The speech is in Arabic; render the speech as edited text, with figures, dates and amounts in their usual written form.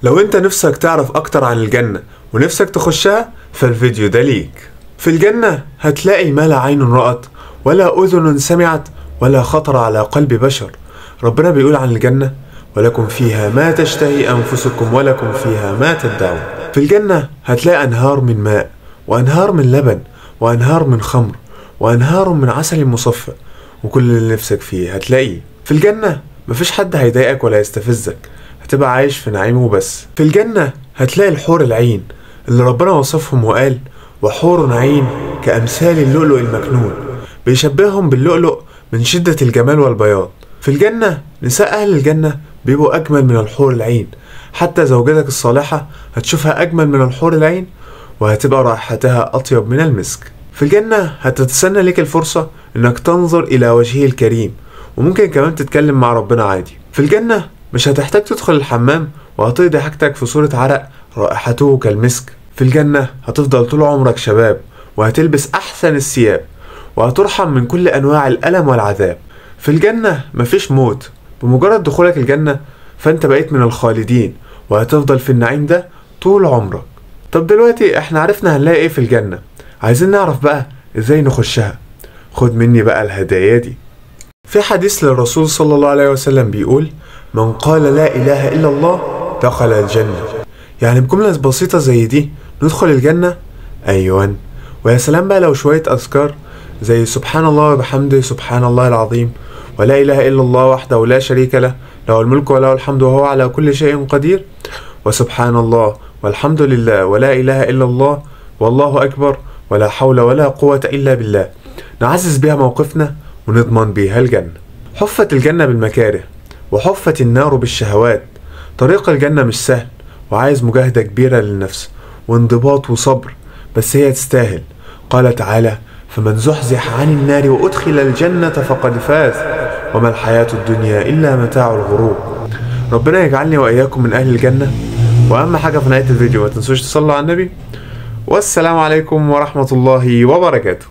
لو انت نفسك تعرف اكتر عن الجنة ونفسك تخشها فالفيديو ده ليك. في الجنة هتلاقي ما لا عين رأت ولا أذن سمعت ولا خطر على قلب بشر. ربنا بيقول عن الجنة: ولكم فيها ما تشتهي أنفسكم ولكم فيها ما تدعون. في الجنة هتلاقي أنهار من ماء وأنهار من لبن وأنهار من خمر وأنهار من عسل مصفى، وكل اللي نفسك فيه هتلاقيه. في الجنة مفيش حد هيضايقك ولا يستفزك، هتبقى عايش في نعيم وبس. في الجنة هتلاقي الحور العين اللي ربنا وصفهم وقال: وحور عين كأمثال اللؤلؤ المكنون، بيشبههم باللؤلؤ من شدة الجمال والبياض. في الجنة نساء أهل الجنة بيبقوا أجمل من الحور العين، حتى زوجتك الصالحة هتشوفها أجمل من الحور العين وهتبقى رائحتها أطيب من المسك. في الجنة هتتسنى لك الفرصة إنك تنظر إلى وجهه الكريم، وممكن كمان تتكلم مع ربنا عادي. في الجنة مش هتحتاج تدخل الحمام وهتقضي حاجتك في صورة عرق رائحته كالمسك. في الجنة هتفضل طول عمرك شباب وهتلبس أحسن الثياب وهترحم من كل أنواع الألم والعذاب. في الجنة مفيش موت، بمجرد دخولك الجنة فأنت بقيت من الخالدين وهتفضل في النعيم ده طول عمرك. طب دلوقتي احنا عرفنا هنلاقي ايه في الجنة، عايزين نعرف بقى ازاي نخشها. خد مني بقى الهدايا دي. في حديث للرسول صلى الله عليه وسلم بيقول: من قال لا إله إلا الله دخل الجنة. يعني بجملة بسيطة زي دي ندخل الجنة؟ أيوان. ويا سلام بقى لو شوية أذكار زي سبحان الله وبحمده سبحان الله العظيم، ولا إله إلا الله وحده لا شريك له، له الملك وله الحمد وهو على كل شيء قدير، وسبحان الله والحمد لله ولا إله إلا الله والله أكبر ولا حول ولا قوة إلا بالله، نعزز بها موقفنا ونضمن بها الجنة. حفت الجنة بالمكاره وحفت النار بالشهوات. طريق الجنة مش سهل وعايز مجاهدة كبيرة للنفس وانضباط وصبر، بس هي تستاهل. قال تعالى: فمن زحزح عن النار وأدخل الجنة فقد فاز وما الحياة الدنيا إلا متاع الغرور. ربنا يجعلني وإياكم من أهل الجنة. وأهم حاجة في نهاية الفيديو ما تنسوش تصلوا على النبي، والسلام عليكم ورحمة الله وبركاته.